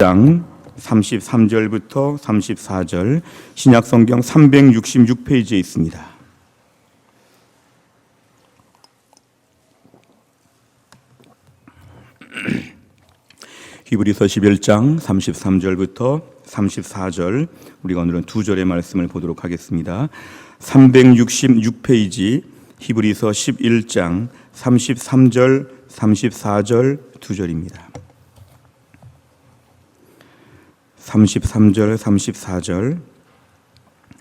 장 33절부터 34절 신약성경 366페이지에 있습니다. 히브리서 11장 33절부터 34절 우리가 오늘은 두 절의 말씀을 보도록 하겠습니다. 366페이지 히브리서 11장 33절 34절 두 절입니다. 33절 34절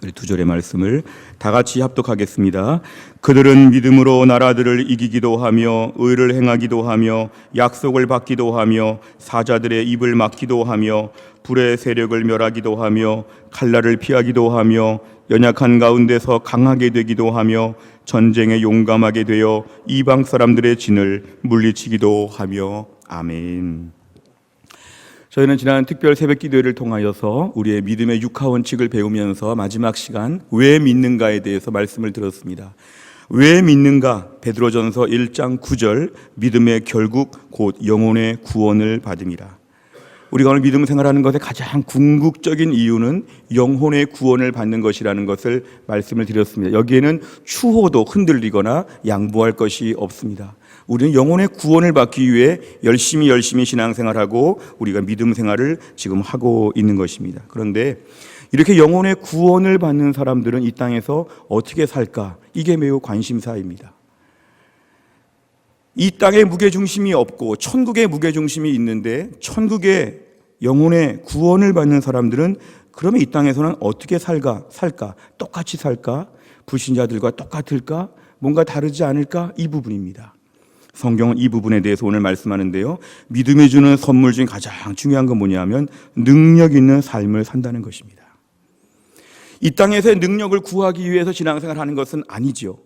우리 두 절의 말씀을 다 같이 합독하겠습니다. 그들은 믿음으로 나라들을 이기기도 하며 의를 행하기도 하며 약속을 받기도 하며 사자들의 입을 막기도 하며 불의 세력을 멸하기도 하며 칼날을 피하기도 하며 연약한 가운데서 강하게 되기도 하며 전쟁에 용감하게 되어 이방 사람들의 진을 물리치기도 하며 아멘. 저희는 지난 특별 새벽 기도회를 통하여서 우리의 믿음의 육하 원칙을 배우면서 마지막 시간 왜 믿는가에 대해서 말씀을 들었습니다. 왜 믿는가? 베드로전서 1장 9절 믿음의 결국 곧 영혼의 구원을 받음이라. 우리가 오늘 믿음 생활하는 것의 가장 궁극적인 이유는 영혼의 구원을 받는 것이라는 것을 말씀을 드렸습니다. 여기에는 추호도 흔들리거나 양보할 것이 없습니다. 우리는 영혼의 구원을 받기 위해 열심히 신앙생활하고 우리가 믿음 생활을 지금 하고 있는 것입니다. 그런데 이렇게 영혼의 구원을 받는 사람들은 이 땅에서 어떻게 살까? 이게 매우 관심사입니다. 이 땅에 무게중심이 없고 천국에 무게중심이 있는데 천국의 영혼의 구원을 받는 사람들은 그러면 이 땅에서는 어떻게 살까? 똑같이 살까? 불신자들과 똑같을까? 뭔가 다르지 않을까? 이 부분입니다. 성경은 이 부분에 대해서 오늘 말씀하는데요. 믿음이 주는 선물 중에 가장 중요한 건 뭐냐면 능력 있는 삶을 산다는 것입니다. 이 땅에서의 능력을 구하기 위해서 신앙생활을 하는 것은 아니죠.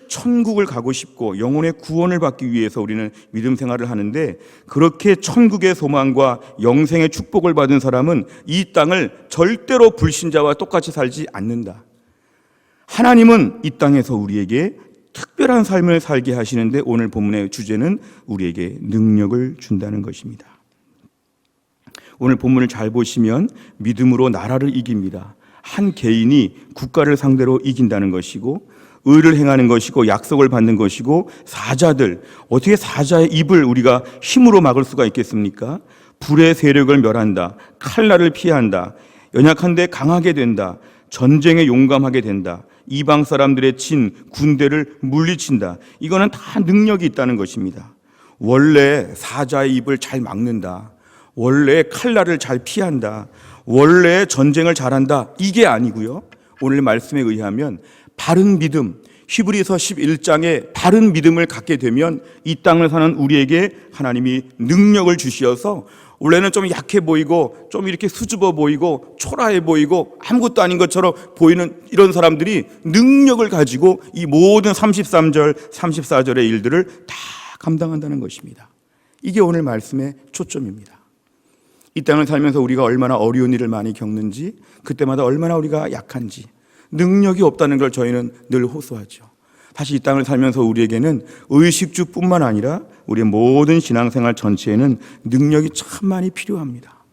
천국을 가고 싶고 영혼의 구원을 받기 위해서 우리는 믿음 생활을 하는데 그렇게 천국의 소망과 영생의 축복을 받은 사람은 이 땅을 절대로 불신자와 똑같이 살지 않는다. 하나님은 이 땅에서 우리에게 특별한 삶을 살게 하시는데 오늘 본문의 주제는 우리에게 능력을 준다는 것입니다. 오늘 본문을 잘 보시면 믿음으로 나라를 이깁니다. 한 개인이 국가를 상대로 이긴다는 것이고 의를 행하는 것이고 약속을 받는 것이고 사자들, 어떻게 사자의 입을 우리가 힘으로 막을 수가 있겠습니까? 불의 세력을 멸한다. 칼날을 피한다. 연약한데 강하게 된다. 전쟁에 용감하게 된다. 이방 사람들의 진, 군대를 물리친다. 이거는 다 능력이 있다는 것입니다. 원래 사자의 입을 잘 막는다. 원래 칼날을 잘 피한다. 원래 전쟁을 잘한다. 이게 아니고요. 오늘 말씀에 의하면 바른 믿음, 히브리서 11장에 바른 믿음을 갖게 되면 이 땅을 사는 우리에게 하나님이 능력을 주시어서 원래는 좀 약해 보이고 좀 이렇게 수줍어 보이고 초라해 보이고 아무것도 아닌 것처럼 보이는 이런 사람들이 능력을 가지고 이 모든 33절, 34절의 일들을 다 감당한다는 것입니다. 이게 오늘 말씀의 초점입니다. 이 땅을 살면서 우리가 얼마나 어려운 일을 많이 겪는지 그때마다 얼마나 우리가 약한지 능력이 없다는 걸 저희는 늘 호소하죠. 사실 이 땅을 살면서 우리에게는 의식주뿐만 아니라 우리의 모든 신앙생활 전체에는 능력이 참 많이 필요합니다.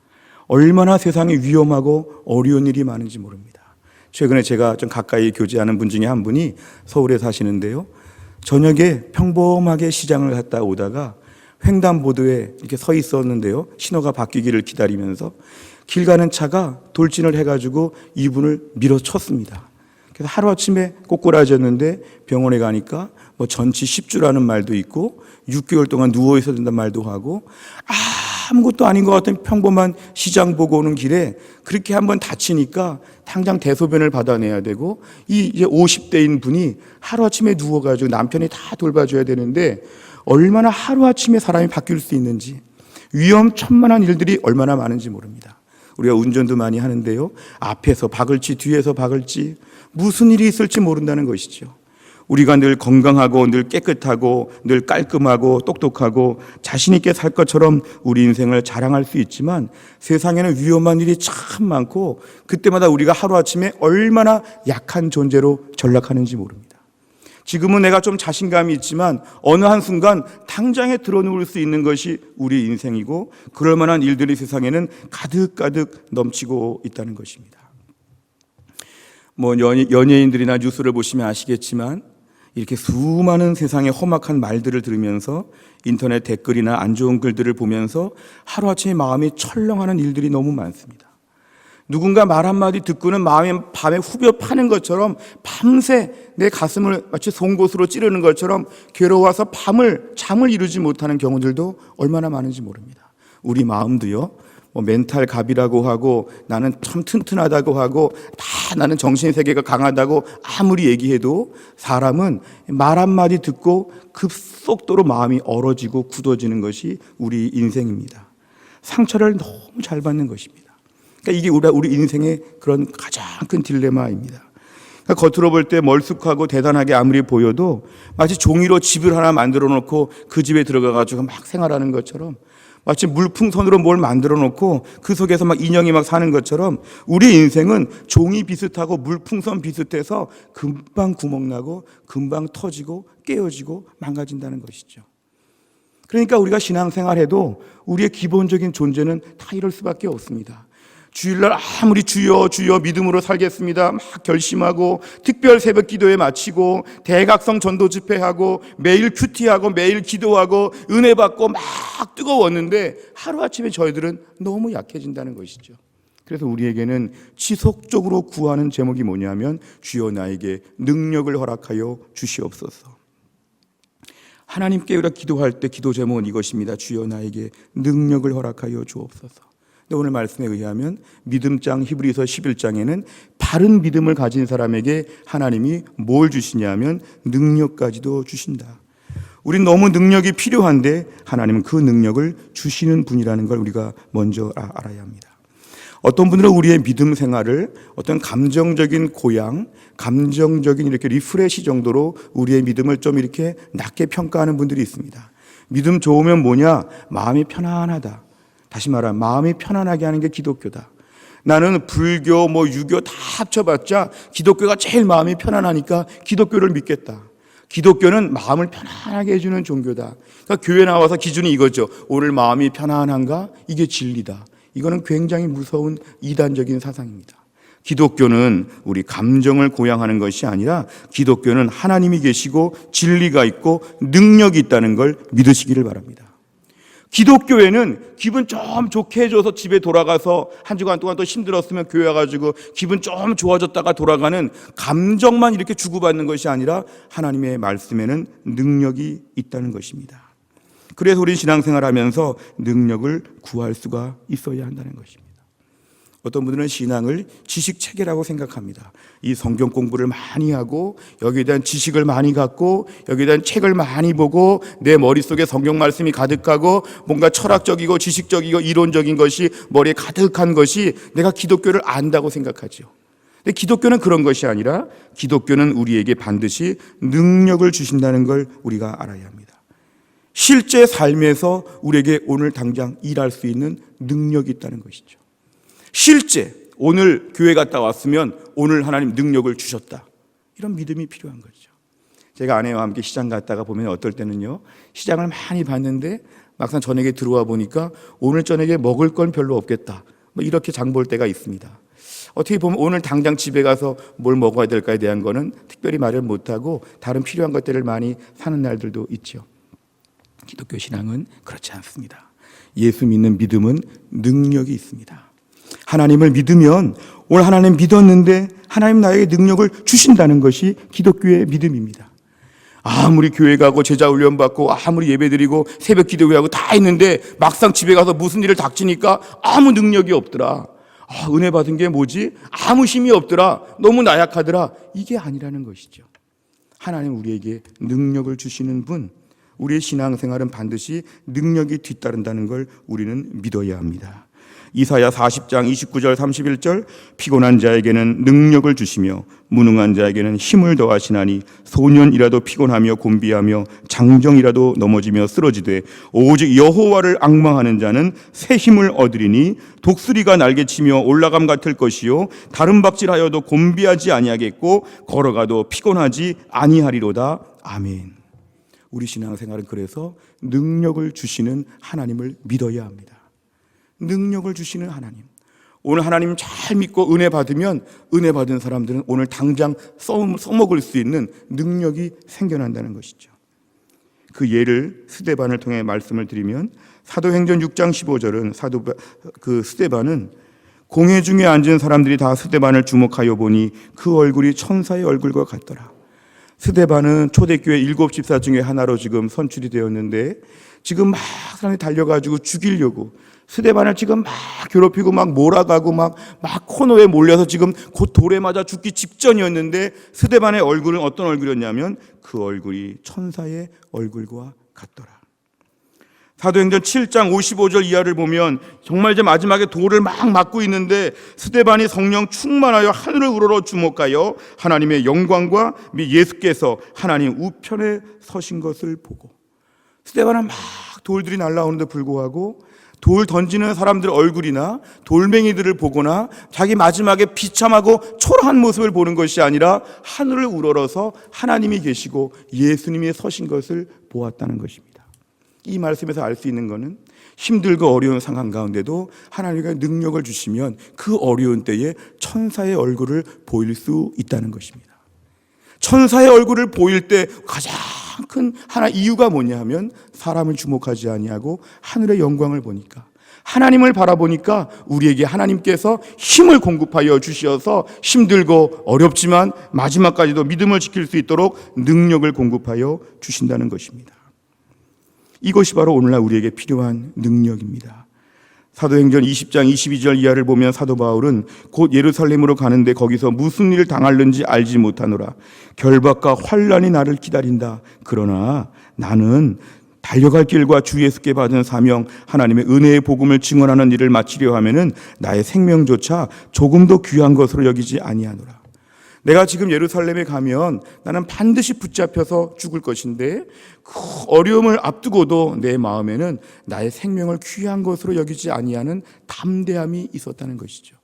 얼마나 세상에 위험하고 어려운 일이 많은지 모릅니다. 최근에 제가 좀 가까이 교제하는 분 중에 한 분이 서울에 사시는데요. 저녁에 평범하게 시장을 갔다 오다가 횡단보도에 이렇게 서 있었는데요. 신호가 바뀌기를 기다리면서 길 가는 차가 돌진을 해가지고 이분을 밀어쳤습니다. 그래서 하루아침에 꼬꾸라졌는데 병원에 가니까 뭐 전치 10주라는 말도 있고 6개월 동안 누워 있어야 된다는 말도 하고 아무것도 아닌 것 같은 평범한 시장 보고 오는 길에 그렇게 한번 다치니까 당장 대소변을 받아내야 되고 이제 50대인 분이 하루아침에 누워가지고 남편이 다 돌봐줘야 되는데 얼마나 하루아침에 사람이 바뀔 수 있는지 위험천만한 일들이 얼마나 많은지 모릅니다. 우리가 운전도 많이 하는데요. 앞에서 박을지 뒤에서 박을지 무슨 일이 있을지 모른다는 것이죠. 우리가 늘 건강하고 늘 깨끗하고 늘 깔끔하고 똑똑하고 자신 있게 살 것처럼 우리 인생을 자랑할 수 있지만 세상에는 위험한 일이 참 많고 그때마다 우리가 하루아침에 얼마나 약한 존재로 전락하는지 모릅니다. 지금은 내가 좀 자신감이 있지만 어느 한순간 당장에 드러누울 수 있는 것이 우리 인생이고 그럴 만한 일들이 세상에는 가득가득 넘치고 있다는 것입니다. 연예인들이나 뉴스를 보시면 아시겠지만 이렇게 수많은 세상의 험악한 말들을 들으면서 인터넷 댓글이나 안 좋은 글들을 보면서 하루아침에 마음이 철렁하는 일들이 너무 많습니다. 누군가 말 한마디 듣고는 마음이 밤에 후벼 파는 것처럼 밤새 내 가슴을 마치 송곳으로 찌르는 것처럼 괴로워서 잠을 이루지 못하는 경우들도 얼마나 많은지 모릅니다. 우리 마음도요, 멘탈 갑이라고 하고 나는 참 튼튼하다고 하고 다 나는 정신세계가 강하다고 아무리 얘기해도 사람은 말 한마디 듣고 급속도로 마음이 얼어지고 굳어지는 것이 우리 인생입니다. 상처를 너무 잘 받는 것입니다. 그러니까 이게 우리 인생의 그런 가장 큰 딜레마입니다. 그러니까 겉으로 볼 때 멀쑥하고 대단하게 아무리 보여도 마치 종이로 집을 하나 만들어 놓고 그 집에 들어가 가지고 막 생활하는 것처럼 마치 물풍선으로 뭘 만들어 놓고 그 속에서 막 인형이 막 사는 것처럼 우리 인생은 종이 비슷하고 물풍선 비슷해서 금방 구멍나고 금방 터지고 깨어지고 망가진다는 것이죠. 그러니까 우리가 신앙생활해도 우리의 기본적인 존재는 다 이럴 수밖에 없습니다. 주일날 아무리 주여 주여 믿음으로 살겠습니다 막 결심하고 특별 새벽 기도에 마치고 대각성 전도 집회하고 매일 큐티하고 매일 기도하고 은혜 받고 막 뜨거웠는데 하루아침에 저희들은 너무 약해진다는 것이죠. 그래서 우리에게는 지속적으로 구하는 제목이 뭐냐면 주여 나에게 능력을 허락하여 주시옵소서. 하나님께 우리가 기도할 때 기도 제목은 이것입니다. 주여 나에게 능력을 허락하여 주옵소서. 근데 오늘 말씀에 의하면 믿음장 히브리서 11장에는 바른 믿음을 가진 사람에게 하나님이 뭘 주시냐면 능력까지도 주신다. 우린 너무 능력이 필요한데 하나님은 그 능력을 주시는 분이라는 걸 우리가 먼저 알아야 합니다. 어떤 분들은 우리의 믿음 생활을 어떤 감정적인 고양, 감정적인 이렇게 리프레시 정도로 우리의 믿음을 좀 이렇게 낮게 평가하는 분들이 있습니다. 믿음 좋으면 뭐냐? 마음이 편안하다. 다시 말하면 마음이 편안하게 하는 게 기독교다. 나는 불교, 유교 다 합쳐봤자 기독교가 제일 마음이 편안하니까 기독교를 믿겠다. 기독교는 마음을 편안하게 해주는 종교다. 그러니까 교회 나와서 기준이 이거죠. 오늘 마음이 편안한가? 이게 진리다. 이거는 굉장히 무서운 이단적인 사상입니다. 기독교는 우리 감정을 고양하는 것이 아니라 기독교는 하나님이 계시고 진리가 있고 능력이 있다는 걸 믿으시기를 바랍니다. 기독교에는 기분 좀 좋게 해줘서 집에 돌아가서 한 주간 동안 또 힘들었으면 교회 와가지고 기분 좀 좋아졌다가 돌아가는 감정만 이렇게 주고받는 것이 아니라 하나님의 말씀에는 능력이 있다는 것입니다. 그래서 우리 신앙생활하면서 능력을 구할 수가 있어야 한다는 것입니다. 어떤 분들은 신앙을 지식체계라고 생각합니다. 이 성경 공부를 많이 하고 여기에 대한 지식을 많이 갖고 여기에 대한 책을 많이 보고 내 머릿속에 성경 말씀이 가득하고 뭔가 철학적이고 지식적이고 이론적인 것이 머리에 가득한 것이 내가 기독교를 안다고 생각하죠. 근데 기독교는 그런 것이 아니라 기독교는 우리에게 반드시 능력을 주신다는 걸 우리가 알아야 합니다. 실제 삶에서 우리에게 오늘 당장 일할 수 있는 능력이 있다는 것이죠. 실제 오늘 교회 갔다 왔으면 오늘 하나님 능력을 주셨다. 이런 믿음이 필요한 거죠. 제가 아내와 함께 시장 갔다가 보면 어떨 때는요. 시장을 많이 봤는데 막상 저녁에 들어와 보니까 오늘 저녁에 먹을 건 별로 없겠다. 이렇게 장 볼 때가 있습니다. 어떻게 보면 오늘 당장 집에 가서 뭘 먹어야 될까에 대한 거는 특별히 마련 못하고 다른 필요한 것들을 많이 사는 날들도 있죠. 기독교 신앙은 그렇지 않습니다. 예수 믿는 믿음은 능력이 있습니다. 하나님을 믿으면 오늘 하나님 믿었는데 하나님 나에게 능력을 주신다는 것이 기독교의 믿음입니다. 아무리 교회 가고 제자 훈련 받고 아무리 예배 드리고 새벽 기도회하고 다 했는데 막상 집에 가서 무슨 일을 닥치니까 아무 능력이 없더라. 은혜 받은 게 뭐지? 아무 힘이 없더라. 너무 나약하더라. 이게 아니라는 것이죠. 하나님 우리에게 능력을 주시는 분, 우리의 신앙생활은 반드시 능력이 뒤따른다는 걸 우리는 믿어야 합니다. 이사야 40장 29절 31절 피곤한 자에게는 능력을 주시며 무능한 자에게는 힘을 더하시나니 소년이라도 피곤하며 곤비하며 장정이라도 넘어지며 쓰러지되 오직 여호와를 앙망하는 자는 새 힘을 얻으리니 독수리가 날개치며 올라감 같을 것이요 다른 박질하여도 곤비하지 아니하겠고 걸어가도 피곤하지 아니하리로다. 아멘. 우리 신앙생활은 그래서 능력을 주시는 하나님을 믿어야 합니다. 능력을 주시는 하나님. 오늘 하나님 잘 믿고 은혜 받으면 은혜 받은 사람들은 오늘 당장 써먹을 수 있는 능력이 생겨난다는 것이죠. 그 예를 스데반을 통해 말씀을 드리면 사도행전 6장 15절은 스데반은 공회 중에 앉은 사람들이 다 스데반을 주목하여 보니 그 얼굴이 천사의 얼굴과 같더라. 스데반은 초대교회 7집사 중에 하나로 지금 선출이 되었는데 지금 막 사람이 달려가지고 죽이려고 스데반을 지금 막 괴롭히고 막 몰아가고 막 코너에 몰려서 지금 곧 돌에 맞아 죽기 직전이었는데 스데반의 얼굴은 어떤 얼굴이었냐면 그 얼굴이 천사의 얼굴과 같더라. 사도행전 7장 55절 이하를 보면 정말 이제 마지막에 돌을 막 맞고 있는데 스데반이 성령 충만하여 하늘을 우러러 주목하여 하나님의 영광과 예수께서 하나님 우편에 서신 것을 보고 스데반은 막 돌들이 날아오는데 불구하고 돌 던지는 사람들 얼굴이나 돌멩이들을 보거나 자기 마지막에 비참하고 초라한 모습을 보는 것이 아니라 하늘을 우러러서 하나님이 계시고 예수님이 서신 것을 보았다는 것입니다. 이 말씀에서 알 수 있는 것은 힘들고 어려운 상황 가운데도 하나님의 능력을 주시면 그 어려운 때에 천사의 얼굴을 보일 수 있다는 것입니다. 천사의 얼굴을 보일 때 가장 큰 하나 이유가 뭐냐 하면 사람을 주목하지 아니하고 하늘의 영광을 보니까 하나님을 바라보니까 우리에게 하나님께서 힘을 공급하여 주셔서 힘들고 어렵지만 마지막까지도 믿음을 지킬 수 있도록 능력을 공급하여 주신다는 것입니다. 이것이 바로 오늘날 우리에게 필요한 능력입니다. 사도행전 20장 22절 이하를 보면 사도 바울은 곧 예루살렘으로 가는데 거기서 무슨 일을 당할는지 알지 못하노라. 결박과 환난이 나를 기다린다. 그러나 나는 달려갈 길과 주 예수께 받은 사명, 하나님의 은혜의 복음을 증언하는 일을 마치려 하면은 나의 생명조차 조금도 귀한 것으로 여기지 아니하노라. 내가 지금 예루살렘에 가면 나는 반드시 붙잡혀서 죽을 것인데 그 어려움을 앞두고도 내 마음에는 나의 생명을 귀한 것으로 여기지 아니하는 담대함이 있었다는 것이죠.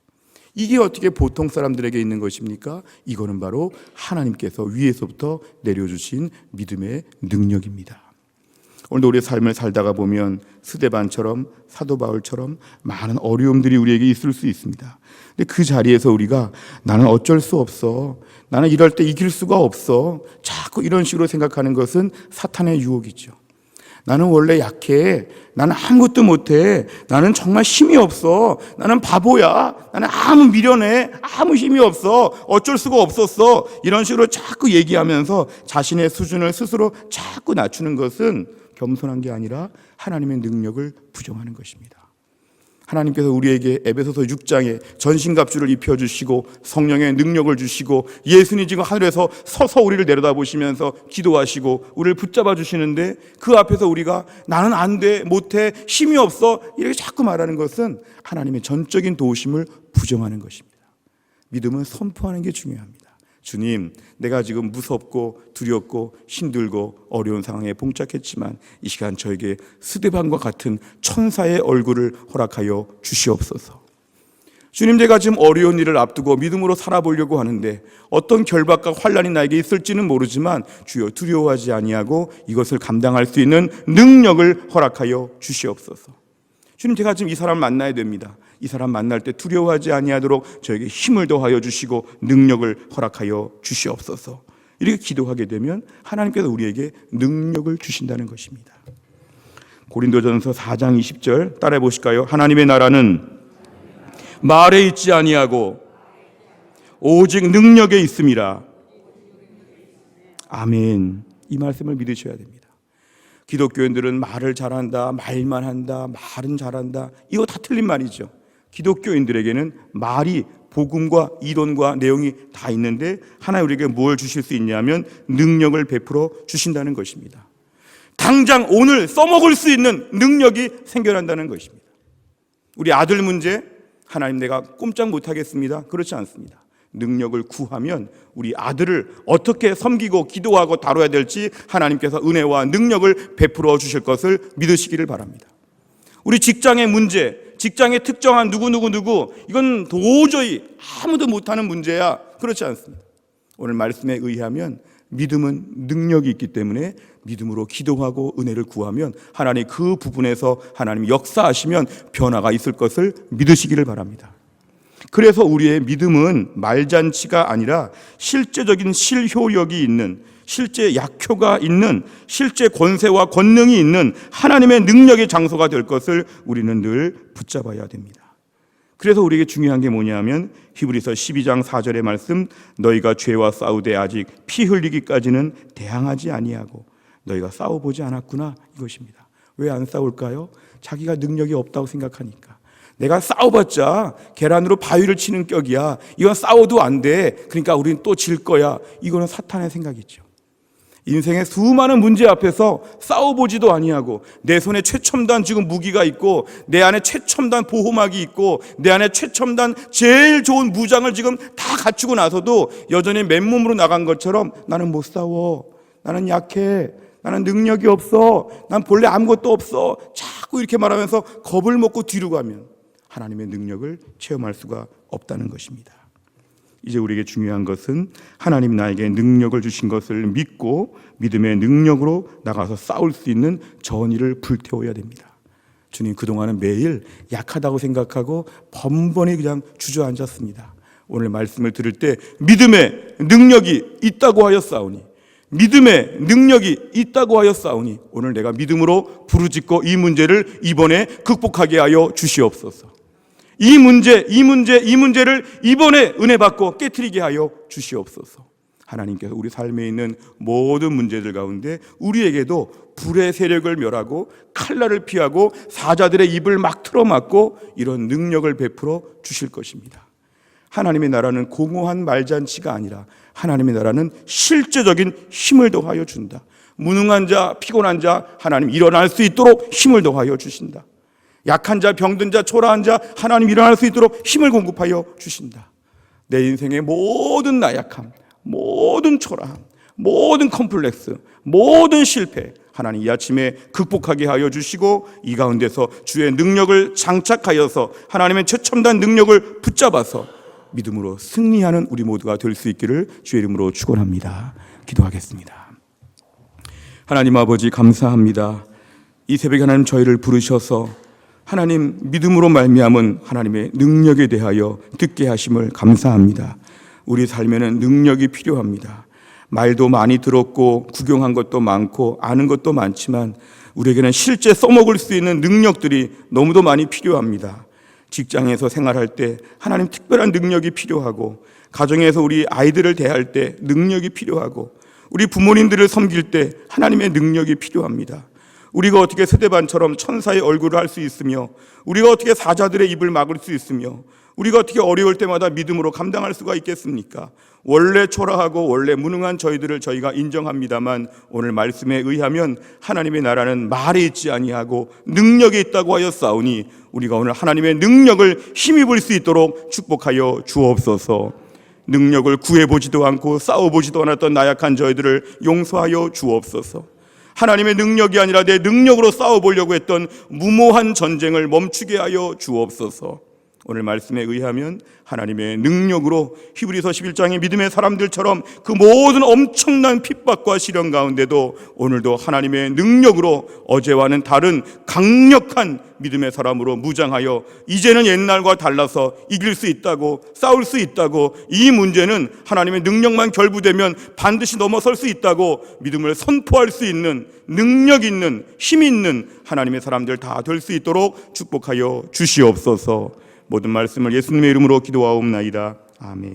이게 어떻게 보통 사람들에게 있는 것입니까? 이거는 바로 하나님께서 위에서부터 내려주신 믿음의 능력입니다. 오늘도 우리의 삶을 살다가 보면 스데반처럼 사도 바울처럼 많은 어려움들이 우리에게 있을 수 있습니다. 근데 그 자리에서 우리가 나는 어쩔 수 없어, 나는 이럴 때 이길 수가 없어, 자꾸 이런 식으로 생각하는 것은 사탄의 유혹이죠. 나는 원래 약해, 나는 아무것도 못해, 나는 정말 힘이 없어, 나는 바보야, 나는 아무 미련해, 아무 힘이 없어, 어쩔 수가 없었어, 이런 식으로 자꾸 얘기하면서 자신의 수준을 스스로 자꾸 낮추는 것은 겸손한 게 아니라 하나님의 능력을 부정하는 것입니다. 하나님께서 우리에게 에베소서 6장에 전신갑주를 입혀주시고 성령의 능력을 주시고 예수님 지금 하늘에서 서서 우리를 내려다보시면서 기도하시고 우리를 붙잡아 주시는데 그 앞에서 우리가 나는 안 돼, 못해, 힘이 없어 이렇게 자꾸 말하는 것은 하나님의 전적인 도우심을 부정하는 것입니다. 믿음은 선포하는 게 중요합니다. 주님, 내가 지금 무섭고 두렵고 힘들고 어려운 상황에 봉착했지만 이 시간 저에게 스데반과 같은 천사의 얼굴을 허락하여 주시옵소서. 주님, 제가 지금 어려운 일을 앞두고 믿음으로 살아보려고 하는데 어떤 결박과 환난이 나에게 있을지는 모르지만 주여 두려워하지 아니하고 이것을 감당할 수 있는 능력을 허락하여 주시옵소서. 주님, 제가 지금 이 사람을 만나야 됩니다. 이 사람 만날 때 두려워하지 아니하도록 저에게 힘을 더하여 주시고 능력을 허락하여 주시옵소서. 이렇게 기도하게 되면 하나님께서 우리에게 능력을 주신다는 것입니다. 고린도전서 4장 20절 따라해 보실까요? 하나님의 나라는 말에 있지 아니하고 오직 능력에 있음이라. 아멘. 이 말씀을 믿으셔야 됩니다. 기독교인들은 말을 잘한다, 말만 한다, 말은 잘한다, 이거 다 틀린 말이죠. 기독교인들에게는 말이 복음과 이론과 내용이 다 있는데 하나님 우리에게 뭘 주실 수 있냐면 능력을 베풀어 주신다는 것입니다. 당장 오늘 써먹을 수 있는 능력이 생겨난다는 것입니다. 우리 아들 문제, 하나님 내가 꼼짝 못하겠습니다. 그렇지 않습니다. 능력을 구하면 우리 아들을 어떻게 섬기고 기도하고 다뤄야 될지 하나님께서 은혜와 능력을 베풀어 주실 것을 믿으시기를 바랍니다. 우리 직장의 문제, 직장의 특정한 누구 이건 도저히 아무도 못하는 문제야. 그렇지 않습니다. 오늘 말씀에 의하면 믿음은 능력이 있기 때문에 믿음으로 기도하고 은혜를 구하면 하나님 그 부분에서 하나님 역사하시면 변화가 있을 것을 믿으시기를 바랍니다. 그래서 우리의 믿음은 말잔치가 아니라 실제적인 실효력이 있는, 실제 약효가 있는, 실제 권세와 권능이 있는 하나님의 능력의 장소가 될 것을 우리는 늘 붙잡아야 됩니다. 그래서 우리에게 중요한 게 뭐냐면 히브리서 12장 4절의 말씀, 너희가 죄와 싸우되 아직 피 흘리기까지는 대항하지 아니하고 너희가 싸워보지 않았구나, 이것입니다. 왜 안 싸울까요? 자기가 능력이 없다고 생각하니까. 내가 싸워봤자 계란으로 바위를 치는 격이야. 이건 싸워도 안 돼. 그러니까 우리는 또 질 거야. 이거는 사탄의 생각이죠. 인생의 수많은 문제 앞에서 싸워보지도 아니하고 내 손에 최첨단 지금 무기가 있고 내 안에 최첨단 보호막이 있고 내 안에 최첨단 제일 좋은 무장을 지금 다 갖추고 나서도 여전히 맨몸으로 나간 것처럼 나는 못 싸워, 나는 약해, 나는 능력이 없어, 난 본래 아무것도 없어, 자꾸 이렇게 말하면서 겁을 먹고 뒤로 가면 하나님의 능력을 체험할 수가 없다는 것입니다. 이제 우리에게 중요한 것은 하나님 나에게 능력을 주신 것을 믿고 믿음의 능력으로 나가서 싸울 수 있는 전의를 불태워야 됩니다. 주님, 그동안은 매일 약하다고 생각하고 번번이 그냥 주저앉았습니다. 오늘 말씀을 들을 때 믿음의 능력이 있다고 하여 싸우니, 믿음의 능력이 있다고 하여 싸우니 오늘 내가 믿음으로 부르짖고 이 문제를 이번에 극복하게 하여 주시옵소서. 이 문제를 이번에 은혜 받고 깨트리게 하여 주시옵소서. 하나님께서 우리 삶에 있는 모든 문제들 가운데 우리에게도 불의 세력을 멸하고 칼날을 피하고 사자들의 입을 막 틀어막고 이런 능력을 베풀어 주실 것입니다. 하나님의 나라는 공허한 말잔치가 아니라 하나님의 나라는 실제적인 힘을 더하여 준다. 무능한 자, 피곤한 자 하나님 일어날 수 있도록 힘을 더하여 주신다. 약한 자, 병든 자, 초라한 자 하나님 일어날 수 있도록 힘을 공급하여 주신다. 내 인생의 모든 나약함, 모든 초라함, 모든 컴플렉스, 모든 실패 하나님 이 아침에 극복하게 하여 주시고 이 가운데서 주의 능력을 장착하여서 하나님의 최첨단 능력을 붙잡아서 믿음으로 승리하는 우리 모두가 될 수 있기를 주의 이름으로 축원합니다. 기도하겠습니다. 하나님 아버지 감사합니다. 이 새벽에 하나님 저희를 부르셔서 하나님 믿음으로 말미암은 하나님의 능력에 대하여 듣게 하심을 감사합니다. 우리 삶에는 능력이 필요합니다. 말도 많이 들었고 구경한 것도 많고 아는 것도 많지만 우리에게는 실제 써먹을 수 있는 능력들이 너무도 많이 필요합니다. 직장에서 생활할 때 하나님 특별한 능력이 필요하고 가정에서 우리 아이들을 대할 때 능력이 필요하고 우리 부모님들을 섬길 때 하나님의 능력이 필요합니다. 우리가 어떻게 스데반처럼 천사의 얼굴을 할 수 있으며 우리가 어떻게 사자들의 입을 막을 수 있으며 우리가 어떻게 어려울 때마다 믿음으로 감당할 수가 있겠습니까? 원래 초라하고 원래 무능한 저희들을 저희가 인정합니다만 오늘 말씀에 의하면 하나님의 나라는 말에 있지 아니하고 능력이 있다고 하여 싸우니 우리가 오늘 하나님의 능력을 힘입을 수 있도록 축복하여 주옵소서. 능력을 구해보지도 않고 싸워보지도 않았던 나약한 저희들을 용서하여 주옵소서. 하나님의 능력이 아니라 내 능력으로 싸워보려고 했던 무모한 전쟁을 멈추게 하여 주옵소서. 오늘 말씀에 의하면 하나님의 능력으로 히브리서 11장의 믿음의 사람들처럼 그 모든 엄청난 핍박과 시련 가운데도 오늘도 하나님의 능력으로 어제와는 다른 강력한 믿음의 사람으로 무장하여 이제는 옛날과 달라서 이길 수 있다고, 싸울 수 있다고, 이 문제는 하나님의 능력만 결부되면 반드시 넘어설 수 있다고 믿음을 선포할 수 있는 능력 있는 힘 있는 하나님의 사람들 다 될 수 있도록 축복하여 주시옵소서. 모든 말씀을 예수님의 이름으로 기도하옵나이다. 아멘.